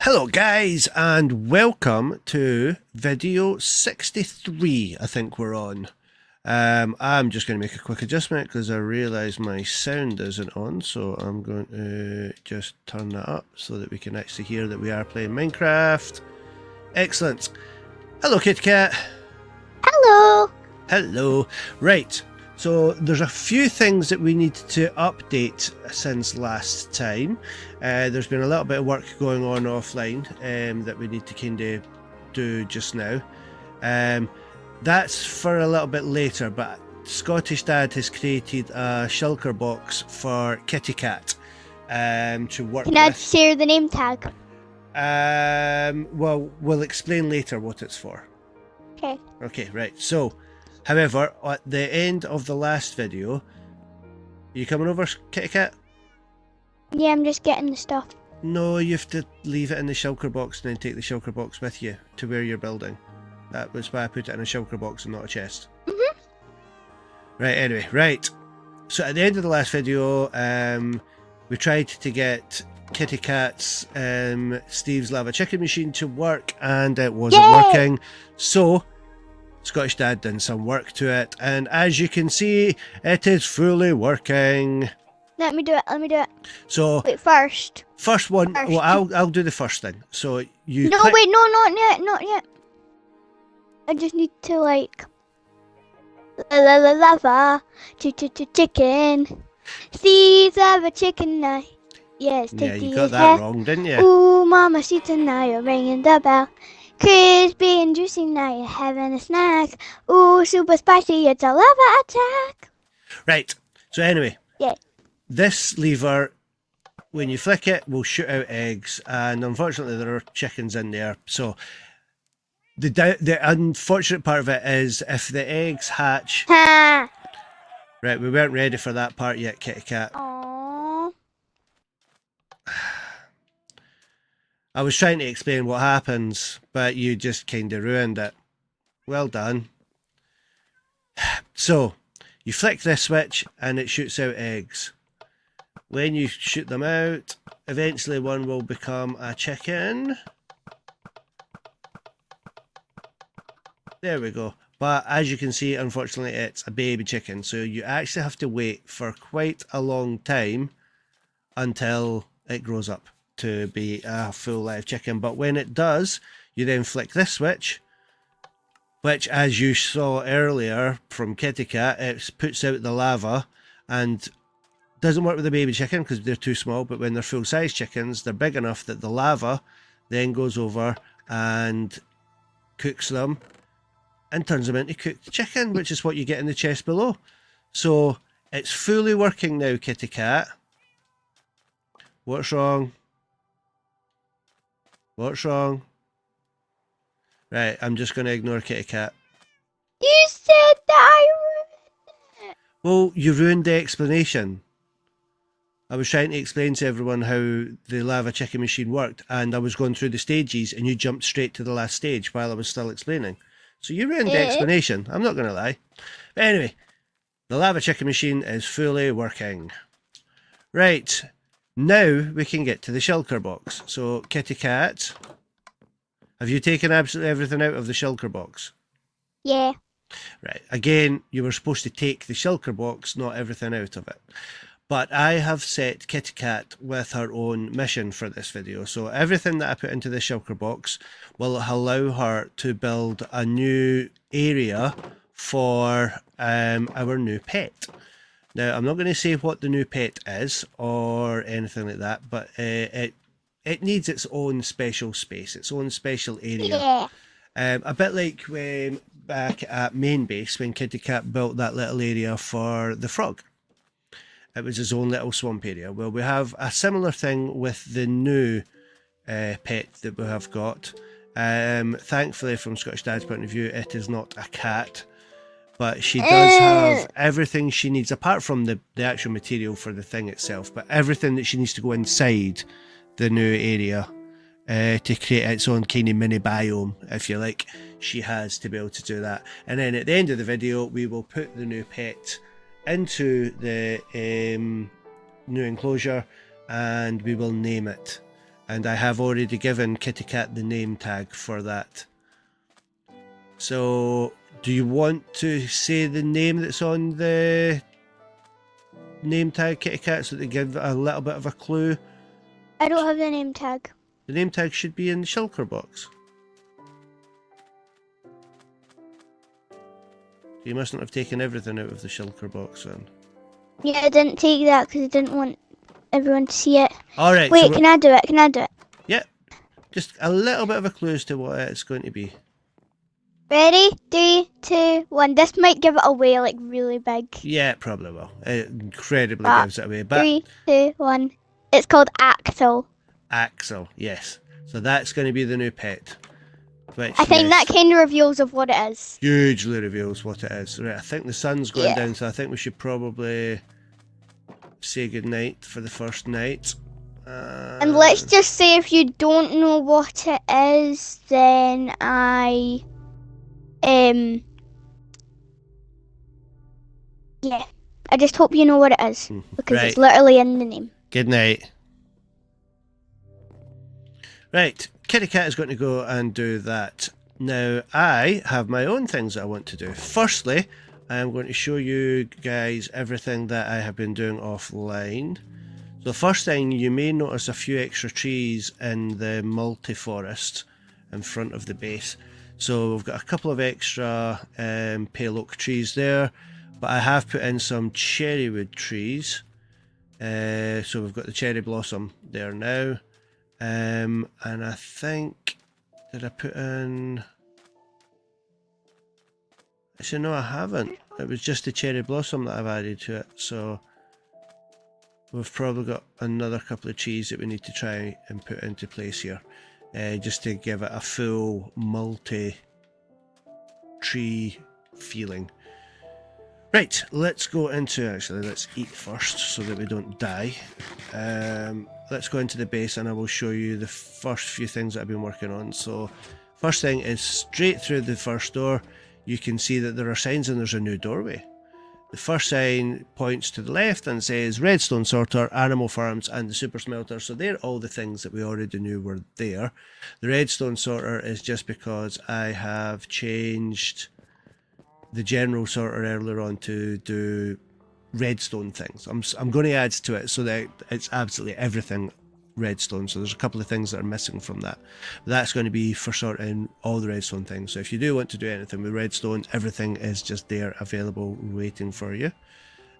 Hello guys, and welcome to video 63, I think we're on. I'm just going to make a quick adjustment because I realise my sound isn't on, so I'm going to just turn that up so that we can actually hear that we are playing Minecraft. Excellent. Hello Kit Kat. Hello. Hello. Right, so there's a few things that we need to update since last time. There's been a little bit of work going on offline that we need to kind of do just now. That's for a little bit later, but Scottish Dad has created a shulker box for Kitty Cat to work with. Can I share the name tag? Well, we'll explain later what it's for. Okay. Okay, right. So, however, at the end of the last video, you coming over, Kitty Cat? Yeah, I'm just getting the stuff. No, you have to leave it in the shulker box and then take the shulker box with you to where you're building. That was why I put it in a shulker box and not a chest. Right, anyway, right. So at the end of the last video, we tried to get Kitty Cat's Steve's lava chicken machine to work, and it wasn't working. So Scottish Dad done some work to it, and as you can see, it is fully working. Let me do it. So Wait, first one. First. Well, I'll do the first thing. So you. No, wait, no, not yet. I just need to lava, chicken. Steve's lava chicken night. Yes, Yeah, take you the got that head. wrong, didn't you? Ooh, mama, see tonight you're ringing the bell. Crispy and juicy, now you're having a snack. Ooh, super spicy, it's a lava attack. Right. So anyway. Yeah. This lever, when you flick it, will shoot out eggs, and unfortunately there are chickens in there. So the unfortunate part of it is if the eggs hatch. Ha! Right, we weren't ready for that part yet, Kitty Cat. Aww. I was trying to explain what happens, but you just kind of ruined it. Well done. So you flick this switch and it shoots out eggs. When you shoot them out, eventually one will become a chicken. There we go. But as you can see, unfortunately, it's a baby chicken. So you actually have to wait for quite a long time until it grows up to be a full live chicken. But when it does, you then flick this switch, which, as you saw earlier from Kitty Cat, it puts out the lava and doesn't work with the baby chicken because they're too small, but when they're full-size chickens, they're big enough that the lava then goes over and cooks them and turns them into cooked chicken, which is what you get in the chest below. So it's fully working now, Kitty Cat. What's wrong? What's wrong? Right, I'm just going to ignore Kitty Cat. You said that I ruined it. Well, you ruined the explanation. I was trying to explain to everyone how the lava chicken machine worked, and I was going through the stages, and you jumped straight to the last stage while I was still explaining. So you ruined the explanation. I'm not going to lie. But anyway, the lava chicken machine is fully working. Right, now we can get to the shulker box. So, Kitty Cat, have you taken absolutely everything out of the shulker box? Yeah. Right, again, you were supposed to take the shulker box, not everything out of it. But I have set Kitty Cat with her own mission for this video. So everything that I put into the shulker box will allow her to build a new area for our new pet. Now, I'm not going to say what the new pet is or anything like that, but it needs its own special space, its own special area. Yeah. A bit like when back at main base when Kitty Cat built that little area for the frog. It was his own little swamp area. Well, we have a similar thing with the new pet that we have got. Thankfully, from Scottish Dad's point of view, it is not a cat. But she does have everything she needs, apart from the actual material for the thing itself, but everything that she needs to go inside the new area to create its own kind of mini biome, if you like. She has to be able to do that. And then at the end of the video, we will put the new pet into the new enclosure and we will name it. And I have already given Kitty Cat the name tag for that. So, do you want to say the name that's on the name tag, Kitty Cat, so they give a little bit of a clue? I don't have the name tag. The name tag should be in the shulker box. You mustn't have taken everything out of the shulker box then. Yeah, I didn't take that because I didn't want everyone to see it. Alright, Wait, so can I do it? Can I do it? yeah, just a little bit of a clue as to what it's going to be. Ready? 3, 2, 1. This might give it away like really big. Yeah, it probably will. It incredibly But gives it away. But 3, 2, 1. It's called Axel. Axel, yes. So that's going to be the new pet. Which, I think that kind of reveals of what it is. hugely reveals what it is. Right, I think the sun's going down, so I think we should probably say goodnight for the first night. And let's just say if you don't know what it is, then yeah. I just hope you know what it is. Because it's literally in the name. Good night. Right, Kitty Cat is going to go and do that. Now, I have my own things that I want to do. Firstly, I am going to show you guys everything that I have been doing offline. So first thing, you may notice a few extra trees in the multi-forest in front of the base. So we've got a couple of extra pale oak trees there, but I have put in some cherrywood trees. So we've got the cherry blossom there now. And I think, did I put in... Actually, no, I haven't. It was just the cherry blossom that I've added to it. So we've probably got another couple of trees that we need to try and put into place here. Just to give it a full multi-tree feeling. Right, let's go into, actually, let's eat first so that we don't die. Let's go into the base and I will show you the first few things that I've been working on. So, first thing is straight through the first door, you can see that there are signs and there's a new doorway. The first sign points to the left and says Redstone Sorter, Animal Farms and the Super Smelter. So they're all the things that we already knew were there. The Redstone Sorter is just because I have changed the general sorter earlier on to do redstone things. I'm going to add to it so that it's absolutely everything redstone. So there's a couple of things that are missing from that. But that's going to be for sorting all the redstone things. So if you do want to do anything with redstone, everything is just there available waiting for you.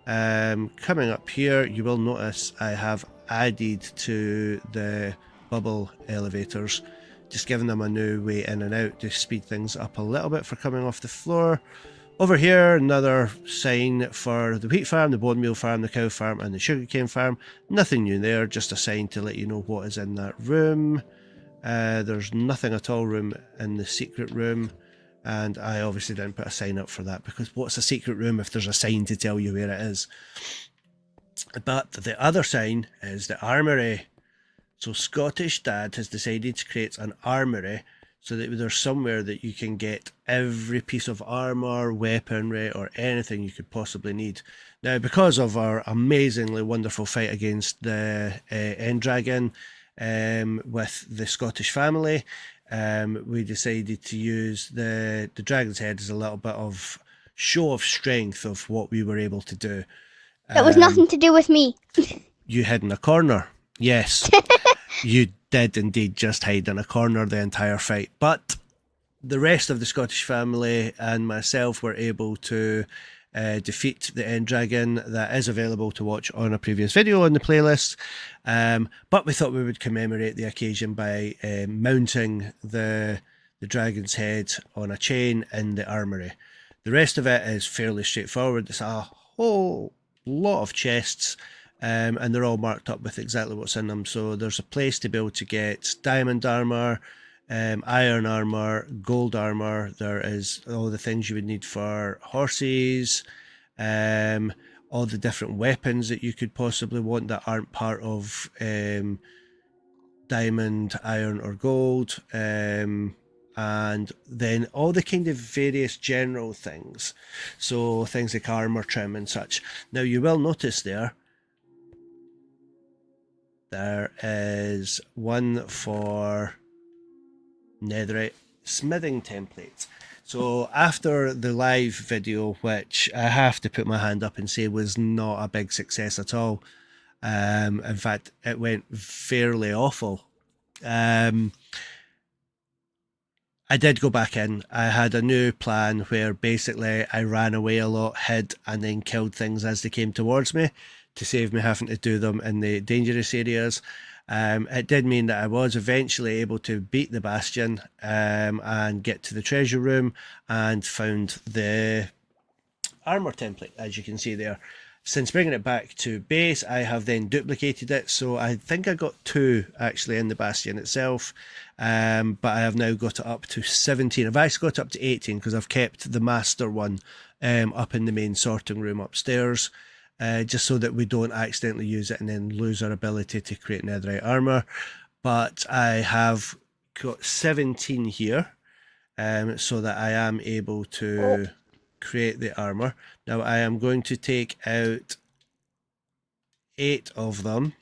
Coming up here, you will notice I have added to the bubble elevators, just giving them a new way in and out to speed things up a little bit for coming off the floor. Over here, another sign for the wheat farm, the bone meal farm, the cow farm and the sugarcane farm. Nothing new there, just a sign to let you know what is in that room. There's nothing at all room in the secret room, and I obviously didn't put a sign up for that because what's a secret room if there's a sign to tell you where it is? But the other sign is the armoury. So Scottish Dad has decided to create an armoury so that there's somewhere that you can get every piece of armour, weaponry or anything you could possibly need. Now, because of our amazingly wonderful fight against the end dragon with the Scottish family, we decided to use the dragon's head as a little bit of show of strength of what we were able to do. It was nothing to do with me. You hid in a corner. Yes, you did indeed just hide in a corner the entire fight. But the rest of the Scottish family and myself were able to defeat the end dragon. That is available to watch on a previous video on the playlist. But we thought we would commemorate the occasion by mounting the dragon's head on a chain in the armoury. The rest of it is fairly straightforward. It's a whole lot of chests. And they're all marked up with exactly what's in them. So there's a place to be able to get diamond armour, iron armour, gold armour. There is all the things you would need for horses, all the different weapons that you could possibly want that aren't part of diamond, iron or gold, and then all the kind of various general things. So things like armour trim and such. Now you will notice there there is one for Netherite smithing template. So after the live video, which I have to put my hand up and say was not a big success at all, in fact it went fairly awful, I did go back in. I had a new plan where basically I ran away a lot, hid, and then killed things as they came towards me to save me having to do them in the dangerous areas. It did mean that I was eventually able to beat the bastion and get to the treasure room and found the armor template, as you can see there. Since bringing it back to base, I have then duplicated it, so I think I got 2 actually in the bastion itself, but I have now got it up to 17. I've actually got it up to 18 because I've kept the master one up in the main sorting room upstairs, just so that we don't accidentally use it and then lose our ability to create netherite armor. But I have got 17 here, so that I am able to create the armor. Now I am going to take out 8 of them,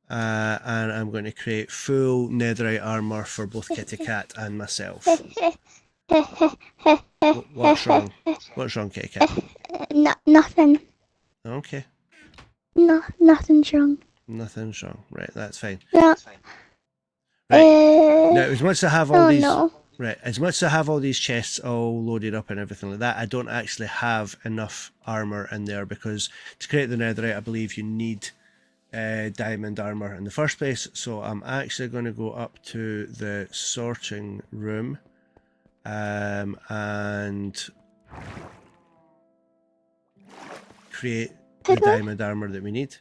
and I'm going to create full netherite armor for both Kitty Cat and myself. What's wrong? What's wrong, Kitty Cat? Nothing. Okay. No, nothing's wrong. Nothing's wrong. Right, that's fine. No. Right. Now, as much as I have all these... No. Right, as much as I have all these chests all loaded up and everything like that, I don't actually have enough armor in there because to create the netherite, I believe you need diamond armor in the first place. So I'm actually going to go up to the sorting room and create the diamond armor that we need.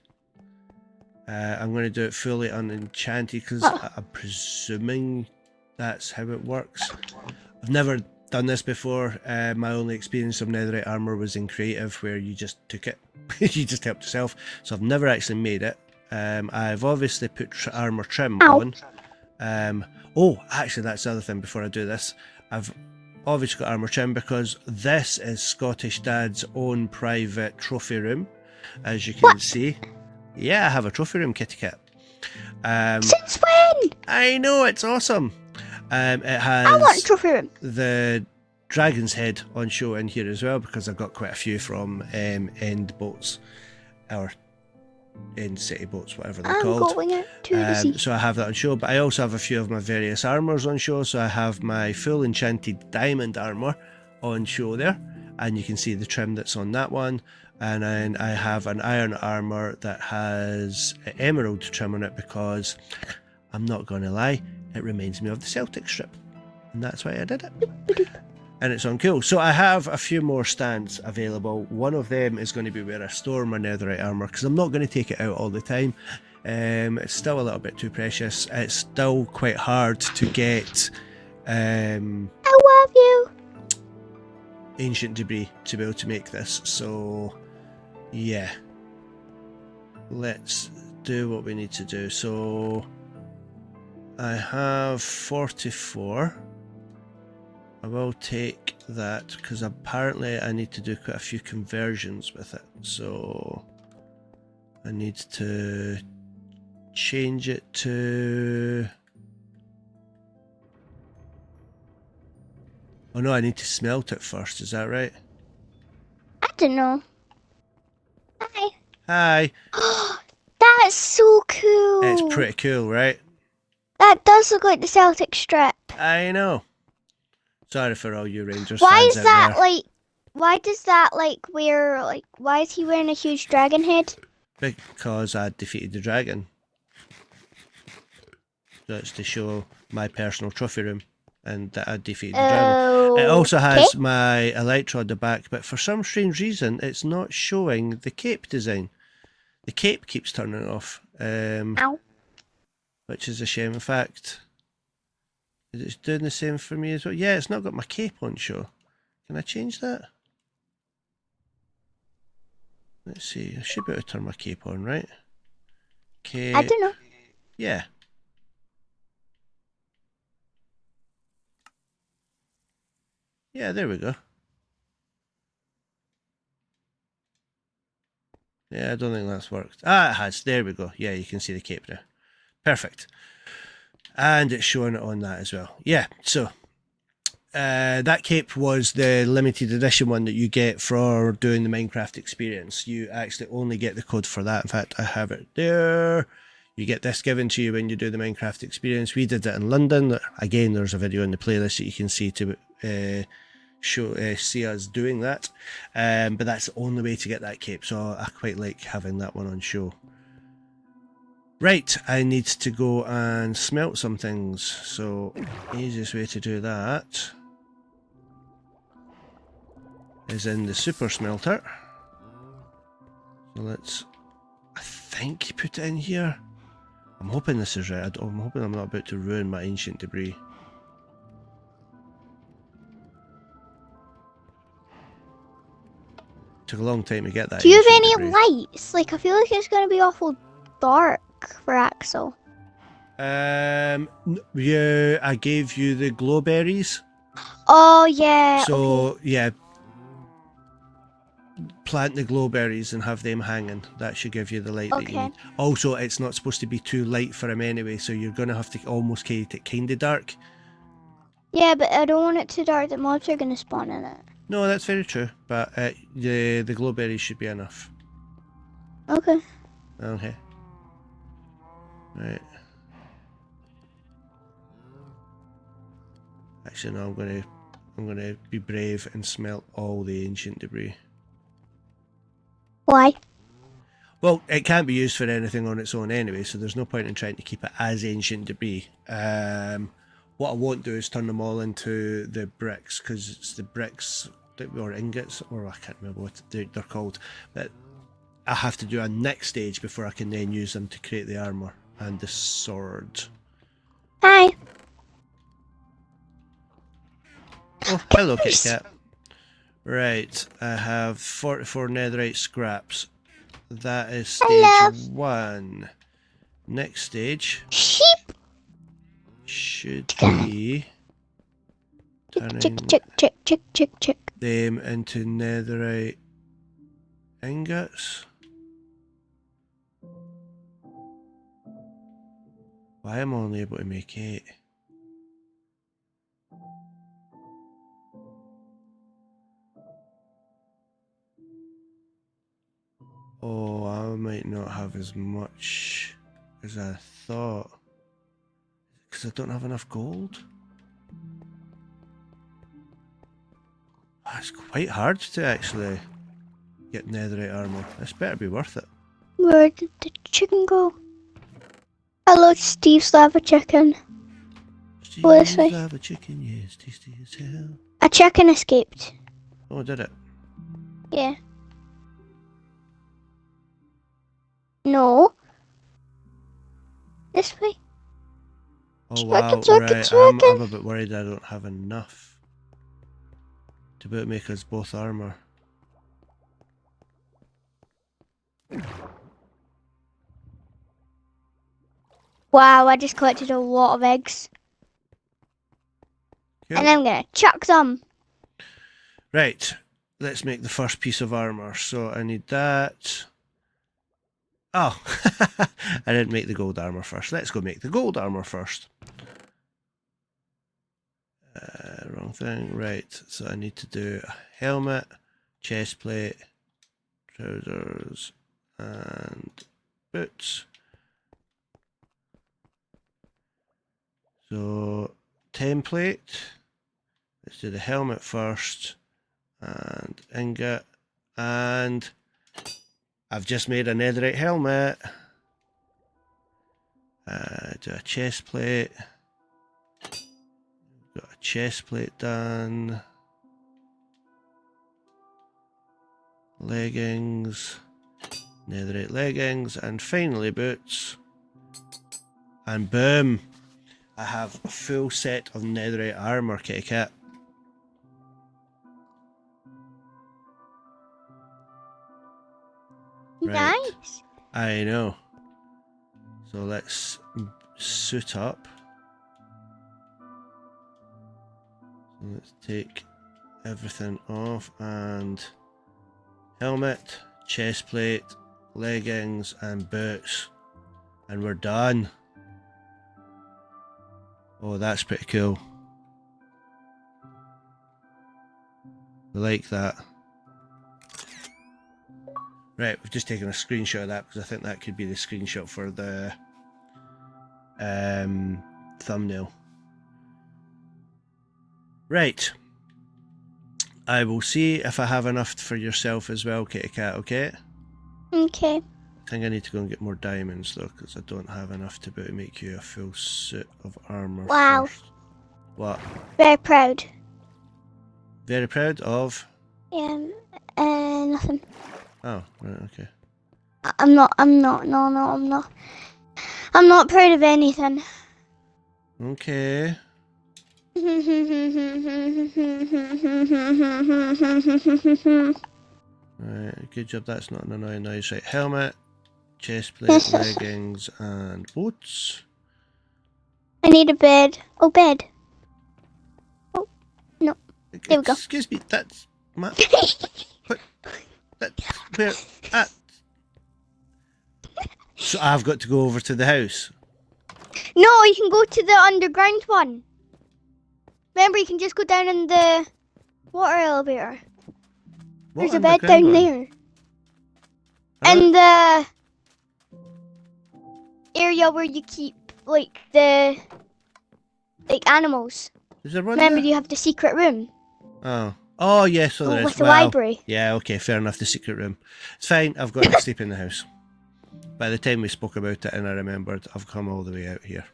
I'm going to do it fully unenchanted because I'm presuming that's how it works. I've never done this before. My only experience of netherite armor was in creative, where you just took it. You just helped yourself. So I've never actually made it. I've obviously put armor trim on. Oh, actually that's the other thing before I do this. I've obviously got armor trim because this is Scottish Dad's own private trophy room, as you can see. Yeah, I have a trophy room, Kitty Cat. Since when? I know, it's awesome. It has I want a trophy room. the dragon's head on show in here as well, because I've got quite a few from end boats, or end city boats, whatever they're called. I'm going out to the sea. So I have that on show, but I also have a few of my various armors on show. So I have my full enchanted diamond armor on show there, and you can see the trim that's on that one. And then I have an iron armor that has emerald trim on it because, I'm not going to lie, it reminds me of the Celtic strip, and that's why I did it. And it's on cool. So I have a few more stands available. One of them is going to be where I store my netherite armor, because I'm not going to take it out all the time. It's still a little bit too precious. It's still quite hard to get I love you. ancient debris to be able to make this. So yeah, let's do what we need to do. So I have 44. I will take that because apparently I need to do quite a few conversions with it. So I need to change it to... Oh no, I need to smelt it first, is that right? I don't know. Hi. Hi! That's so cool. It's pretty cool, right? That does look like the Celtic strip. I know. Sorry for all you Rangers Why fans is out that there. like? Why does that wear like? Why is he wearing a huge dragon head? Because I defeated the dragon. That's to show my personal trophy room and that I defeated the dragon. It also has my elytra on the back, but for some strange reason it's not showing the cape design. The cape keeps turning off, Ow. which is a shame. In fact, it's doing the same for me as well. Yeah, it's not got my cape on show. Can I change that? Let's see. I should be able to turn my cape on, right? Cape. I don't know. Yeah. Yeah, there we go. Yeah, I don't think that's worked. Ah, it has. There we go. Yeah, you can see the cape now. Perfect. And it's showing it on that as well. Yeah, so that cape was the limited edition one that you get for doing the Minecraft experience. You actually only get the code for that. In fact, I have it there. You get this given to you when you do the Minecraft experience. We did it in London. Again, there's a video in the playlist that you can see to see us doing that. But that's the only way to get that cape. So I quite like having that one on show. Right, I need to go and smelt some things. So easiest way to do that is in the super smelter. So let's, I think you put it in here. I'm hoping this is right. I'm hoping I'm not about to ruin my ancient debris. Took a long time to get that. Do you have any debris. lights? Like, I feel like it's going to be awful dark for Axel. Yeah, I gave you the glowberries. Oh, yeah. So, okay. yeah, plant the glowberries and have them hanging. That should give you the light that you Okay. need. Also, it's not supposed to be too light for him anyway, so you're going to have to almost keep it kind of dark. Yeah, but I don't want it too dark that mobs are going to spawn in it. No, that's very true, but the glowberries should be enough. Okay. Okay. Right. Actually, no, I'm gonna be brave and smelt all the ancient debris. Why? Well, it can't be used for anything on its own anyway, so there's no point in trying to keep it as ancient debris. What I won't do is turn them all into the bricks, because it's the bricks or ingots, or I can't remember what they're called, but I have to do a next stage before I can then use them to create the armour and the sword. Hi. Oh, hello, kitty cat. Right, I have 44 netherite scraps. That is stage 1. Next stage Sheep. should be turning Chick. them into netherite ingots. Why am I only able to make 8? Oh, I might not have as much as I thought. Because I don't have enough gold? It's quite hard to actually get netherite armour. This better be worth it. Where did the chicken go? Hello, Steve's lava chicken. This way. Lava chicken, yes, tasty as hell. A chicken escaped. Oh, did it? Yeah. No. This way. Oh wow, right. I'm a bit worried I don't have enough to about make us both armour. Wow, I just collected a lot of eggs. Cool. And I'm gonna chuck them. Right, let's make the first piece of armour. So I need that. Oh, I didn't make the gold armour first. Let's go make the gold armour first. Wrong thing. Right, so I need to do a helmet, chest plate, trousers, and boots. So, template. Let's do the helmet first, and ingot, and I've just made a netherite helmet. Do a chest plate. Got a chest plate done. Leggings. Netherite leggings. And finally boots. And boom. I have a full set of netherite armour, kitty cat. Right. Nice. I know. So let's suit up. So let's take everything off and helmet, chest plate, leggings, and boots. And we're done. Oh, that's pretty cool. I like that. Right, we've just taken a screenshot of that because I think that could be the screenshot for the thumbnail. Right. I will see if I have enough for yourself as well, Kitty Cat, okay? Okay. I think I need to go and get more diamonds though, because I don't have enough to make you a full suit of armour Wow. first. What? Very proud. Very proud of? Nothing. Oh, right, okay. I'm not, no, I'm not. I'm not proud of anything. Okay. Right, good job, that's not an annoying noise. Right, helmet, chest plate, leggings, and boots. I need a bed. Oh, bed. Oh, no. There we go. Excuse me, that's my... What? That's where... So I've got to go over to the house. No, you can go to the underground one. Remember, you can just go down in the water elevator. What There's a bed down underground one? there. And the area where you keep, like, the... like, animals. Is there one Remember, there? you have the secret room. Oh. Oh, yes, so there is. With the Well, library. yeah, okay, fair enough, the secret room. It's fine, I've got to sleep in the house. By the time we spoke about it and I remembered, I've come all the way out here.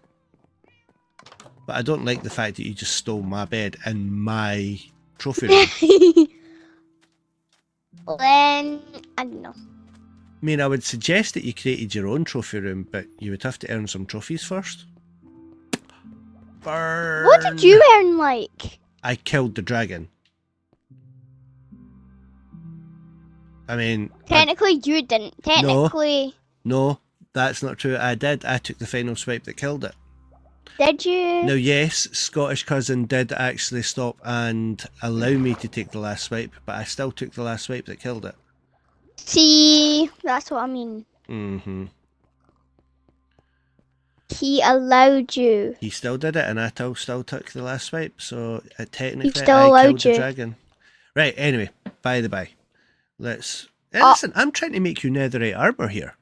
But I don't like the fact that you just stole my bed and my trophy room. Then, I don't know. I mean, I would suggest that you created your own trophy room, but you would have to earn some trophies first. Burn. What did you earn, like? I killed the dragon. I mean... Technically, you didn't. Technically... No, that's not true. I did. I took the final swipe that killed it. Did you? Now, yes, Scottish Cousin did actually stop and allow me to take the last swipe, but I still took the last swipe that killed it. See, that's what I mean. Mm-hmm. He allowed you. He still did it, and I still took the last swipe, so technically still I allowed killed the you. dragon. Right, anyway, by the by. Let's... Listen, I'm trying to make you netherite armour here.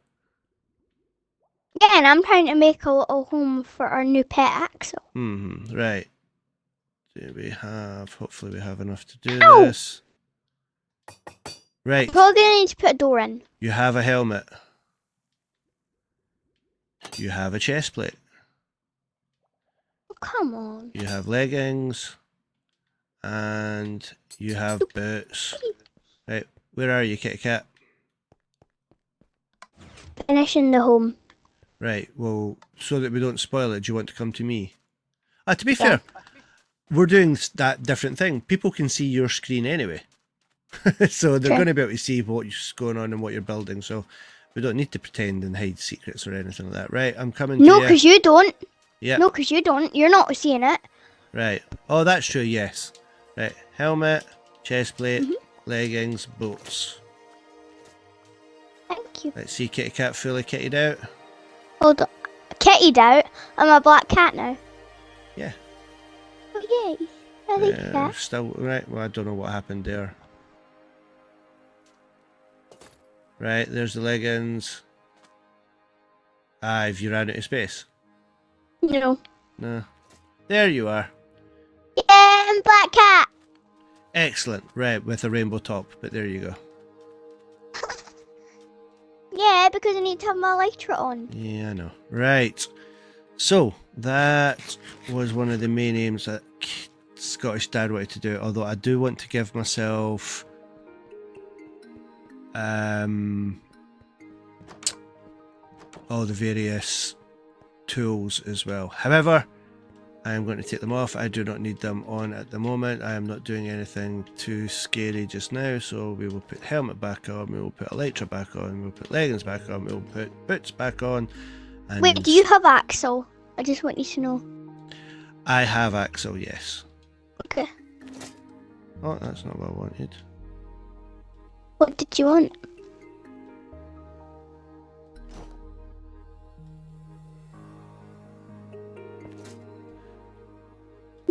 Yeah, and I'm trying to make a little home for our new pet Axel. Mm-hmm, right. Do we have... Hopefully we have enough to do Ow! this. Right. I'm probably going to need to put a door in. You have a helmet. You have a chest plate. Oh, come on. You have leggings. And you have boots. Right, where are you, Kitty Cat? Finishing the home. Right, well, so that we don't spoil it, do you want to come to me? To be fair, we're doing that different thing. People can see your screen anyway. So they're going to be able to see what's going on and what you're building, so we don't need to pretend and hide secrets or anything like that. Right, I'm coming to you. No, because you don't. Yeah. No, because you don't. You're not seeing it. Right. Oh, that's true, yes. Right, helmet, chest plate, leggings, boots. Thank you. Let's see Kitty Cat fully kitted out. Hold on. Kitty'd out. I'm a black cat now. Yeah. Oh, yay. I like that. Still, right, well, I don't know what happened there. Right, there's the leggings. Have you ran out of space? No. No. There you are. Yeah, I'm black cat. Excellent. Right, with a rainbow top, but there you go. Yeah, because I need to have my lighter on. Yeah, I know. Right. So, that was one of the main aims that Scottish Dad wanted to do, although I do want to give myself all the various tools as well. However, I am going to take them off. I do not need them on at the moment. I am not doing anything too scary just now, so we will put helmet back on, we will put elytra back on, we will put leggings back on, we will put boots back on. And wait, do you have Axel? I just want you to know. I have Axel, yes. Okay. Oh, that's not what I wanted. What did you want?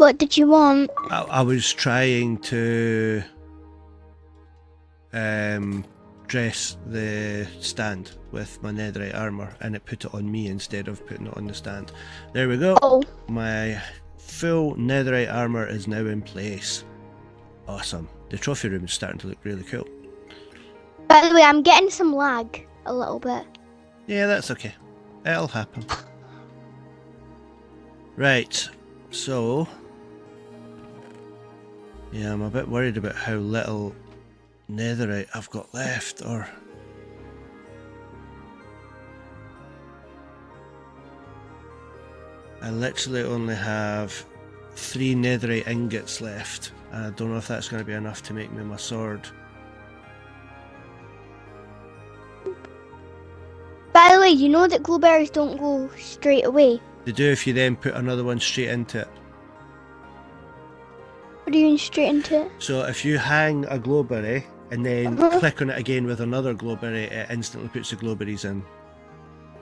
What did you want? I was trying to dress the stand with my netherite armour, and it put it on me instead of putting it on the stand. There we go. Oh, My full netherite armour is now in place. Awesome. The trophy room is starting to look really cool. by the way, I'm getting some lag a little bit. Yeah, that's okay. It'll happen. Right, so yeah, I'm a bit worried about how little netherite I've got left, or I literally only have 3 netherite ingots left. I don't know if that's going to be enough to make me my sword. By the way, you know that glowberries don't go straight away. They do if you then put another one straight into it. What do you mean straight into it? So if you hang a glowberry and then click on it again with another glowberry, it instantly puts the glowberries in.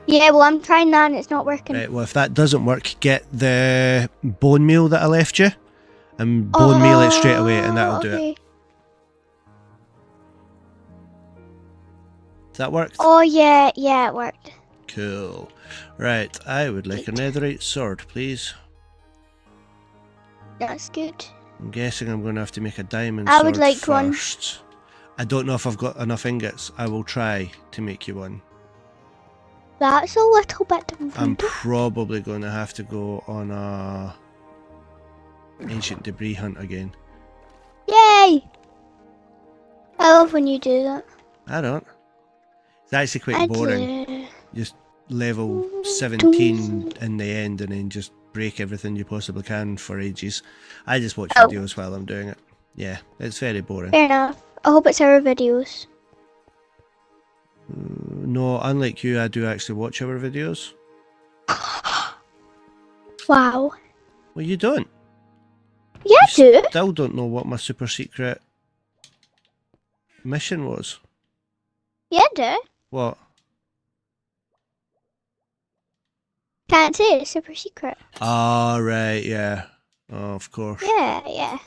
Yeah, well, I'm trying that and it's not working. Right, well if that doesn't work, get the bone meal that I left you and bone meal it straight away, and that'll do it. That worked? Oh, yeah, it worked. Cool. Right, I would like a netherite sword, please. That's good. I'm guessing I'm going to have to make a diamond I sword would like first. I don't know if I've got enough ingots. I will try to make you one. That's a little bit different. I'm probably going to have to go on a ancient debris hunt again. Yay! I love when you do that. I don't. It's actually quite boring. do. Just level 17 in the end and then just break everything you possibly can for ages. I just watch videos while I'm doing it. Yeah, it's very boring. Fair enough. I hope it's our videos. No, unlike you, I do actually watch our videos. Wow. Well, you don't. Yeah, I do. Still don't know what my super secret mission was. Yeah, I do. What? Can't say it's super secret. Ah, right, yeah. Oh, of course. Yeah.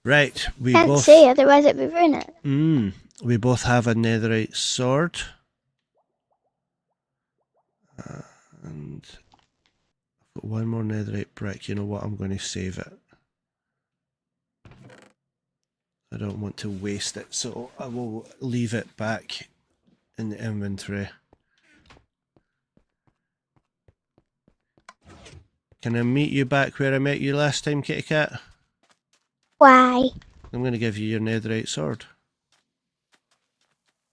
Right, we Can't both... say, otherwise it'd be ruin it. We both have a netherite sword. And I've got one more netherite brick. You know what? I'm going to save it. I don't want to waste it, so I will leave it back in the inventory. Can I meet you back where I met you last time, Kitty Cat? Why? I'm going to give you your netherite sword.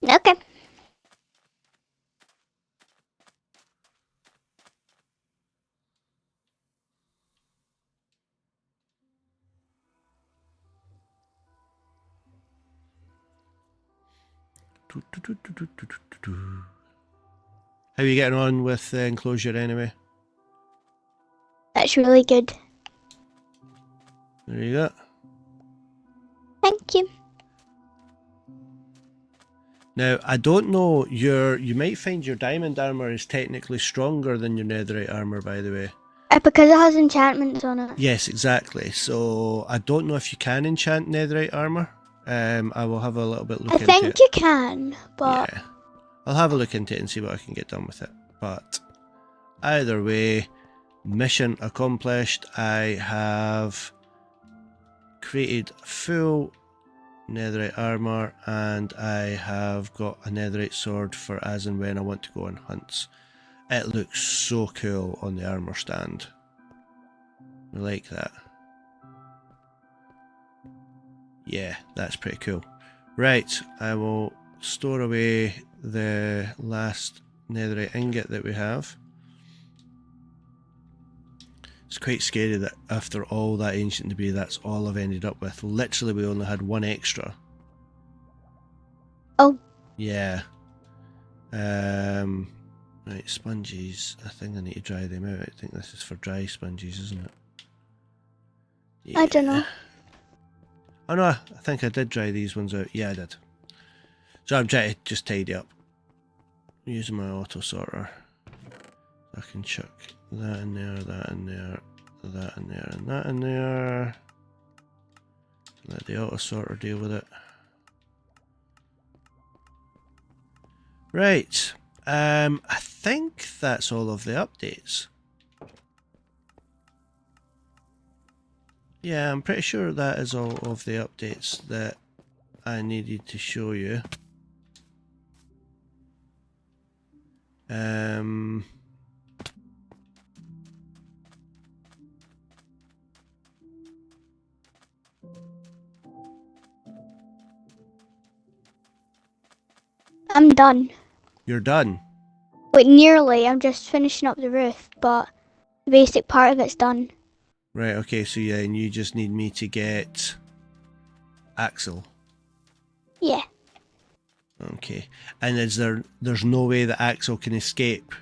Okay. How are you getting on with the enclosure anyway? That's really good. There you go. Thank you. Now, I don't know, you might find your diamond armour is technically stronger than your netherite armour, by the way. Because it has enchantments on it. Yes, exactly. So, I don't know if you can enchant netherite armour. I will have a little bit look into it. I think you can, but... Yeah. I'll have a look into it and see what I can get done with it. But, either way, mission accomplished. I have created full netherite armour and I have got a netherite sword for as and when I want to go on hunts. It looks so cool on the armour stand. I like that. Yeah, that's pretty cool. Right, I will store away the last netherite ingot that we have. It's quite scary that after all that ancient debris, that's all I've ended up with. Literally, we only had one extra. Oh. Yeah. Right, sponges. I think I need to dry them out. I think this is for dry sponges, isn't it? Yeah. I don't know. Oh no, I think I did dry these ones out. Yeah, I did. So I'm trying to just tidy up. Using my auto sorter. I can chuck that in there, that in there and that in there. Let the auto sorter deal with it. Right. I think that's all of the updates. Yeah, I'm pretty sure that is all of the updates that I needed to show you. I'm done. You're done. Wait, nearly. I'm just finishing up the roof, but the basic part of it's done. Right, okay, so yeah, and you just need me to get Axel. Yeah. Okay. And there's no way that Axel can escape?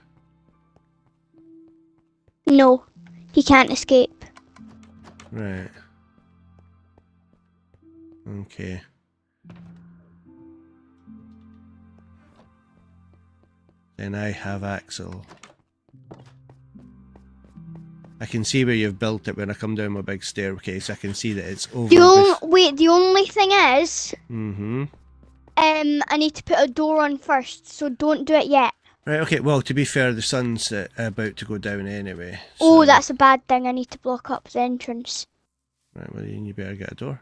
No, he can't escape. Right. Okay. Then I have Axel. I can see where you've built it when I come down my big staircase. I can see that it's over. The only thing is, Mm-hmm. I need to put a door on first, so don't do it yet. Right, okay, well, to be fair, the sun's about to go down anyway. Oh, So. that's a bad thing. I need to block up the entrance. Right, well, then you better get a door.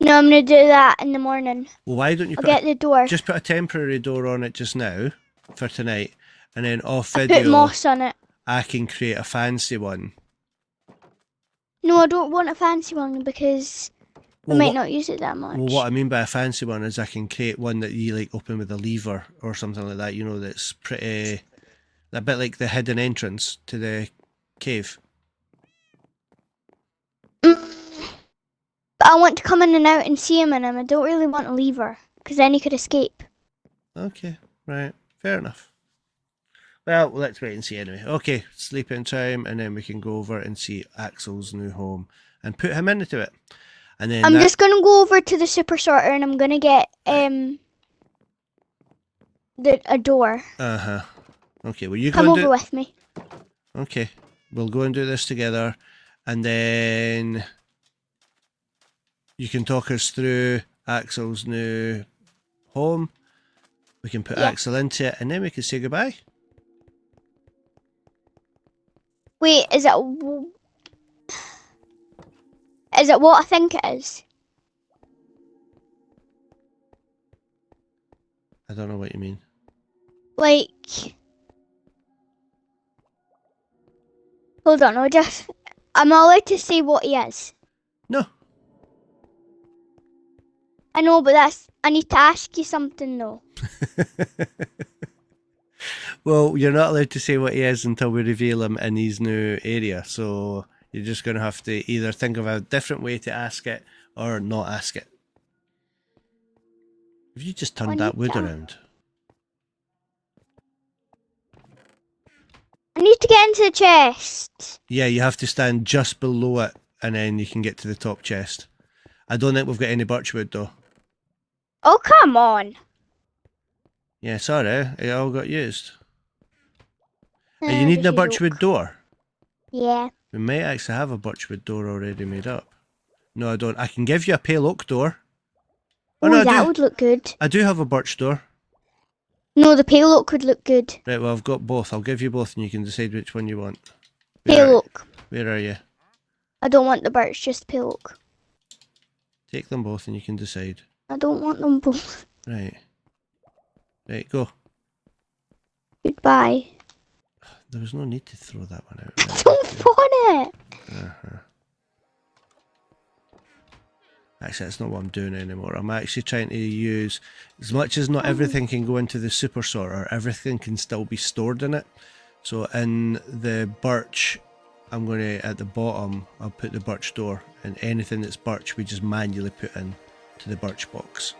No, I'm gonna do that in the morning. Well, why don't you get the door. just put a temporary door on it just now for tonight, and then off I video put moss on it. I can create a fancy one. No, I don't want a fancy one because I might not use it that much. Well, what I mean by a fancy one is I can create one that you like open with a lever or something like that, you know, that's pretty, a bit like the hidden entrance to the cave. But I want to come in and out and see him in him. I don't really want a lever because then he could escape. Okay, right, fair enough. Well, let's wait and see anyway. Okay, sleeping time, and then we can go over and see Axel's new home and put him into it. And then I'm just gonna go over to the super sorter and I'm gonna get a door. Okay, well you come over with me. Okay, we'll go and do this together, and then you can talk us through Axel's new home. We can put Axel into it, and then we can say goodbye. Wait, is it what I think it is? I don't know what you mean. Like, hold on, I'm not allowed to say what he is. No. I know, but I need to ask you something though. Well, you're not allowed to say what he is until we reveal him in his new area, so you're just going to have to either think of a different way to ask it or not ask it. Have you just turned that wood around? I need to get into the chest. Yeah, you have to stand just below it and then you can get to the top chest. I don't think we've got any birchwood though. Oh, come on. Yeah, sorry, it all got used. Are you needing a birchwood door? Yeah. We might actually have a birchwood door already made up. No, I don't. I can give you a pale oak door. Oh, no, that would look good. I do have a birch door. No, the pale oak would look good. Right, well, I've got both. I'll give you both and you can decide which one you want. Pale oak. Where are you? I don't want the birch, just pale oak. Take them both and you can decide. I don't want them both. Right. Right, go. Goodbye. There was no need to throw that one out. I don't want it. Actually, that's not what I'm doing anymore. I'm actually trying to use, as much as not everything can go into the super sorter, everything can still be stored in it. So in the birch, I'm going to, at the bottom, I'll put the birch door, and anything that's birch we just manually put in to the birch box.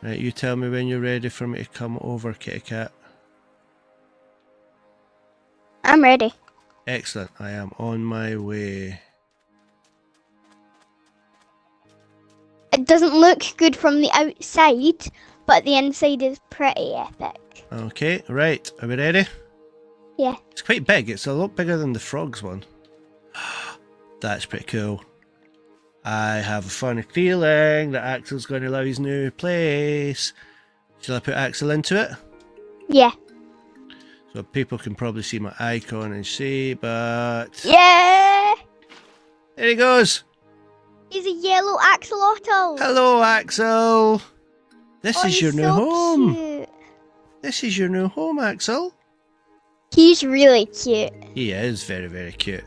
Right, you tell me when you're ready for me to come over, kitty cat. I'm ready. Excellent, I am on my way. It doesn't look good from the outside, but the inside is pretty epic. Okay, right. Are we ready? Yeah. It's quite big. It's a lot bigger than the frogs one. That's pretty cool. I have a funny feeling that Axel's going to love his new place. Shall I put Axel into it? Yeah. So people can probably see my icon and see, but... Yeah! There he goes! He's a yellow axolotl. Hello, Axel! This Oh, is your he's new so home! cute. This is your new home, Axel! He's really cute. He is very, very cute.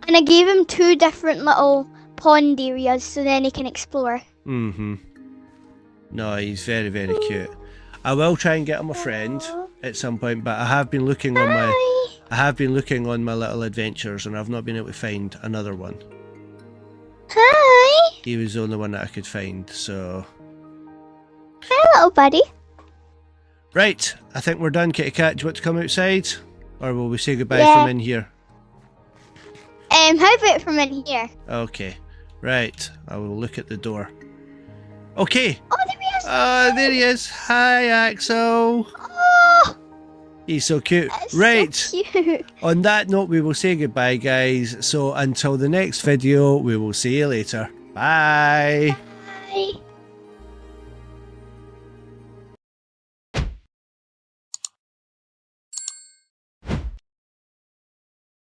And I gave him 2 different little pond areas so then he can explore. Mm-hmm. No, he's very, very cute. I will try and get him a friend at some point, but I have been looking on my... Hi. I have been looking on my little adventures and I've not been able to find another one. Hi. He was the only one that I could find, so... Hi, little buddy. Right, I think we're done, Kitty Cat. Do you want to come outside? Or will we say goodbye Yeah. from in here? How about from in here? Okay, right. I will look at the door. Okay. Oh, there he is. There he is. Hi, Axel. Oh, He's so cute. that's Right. so cute. On that note, we will say goodbye, guys. So until the next video, we will see you later. Bye. Bye.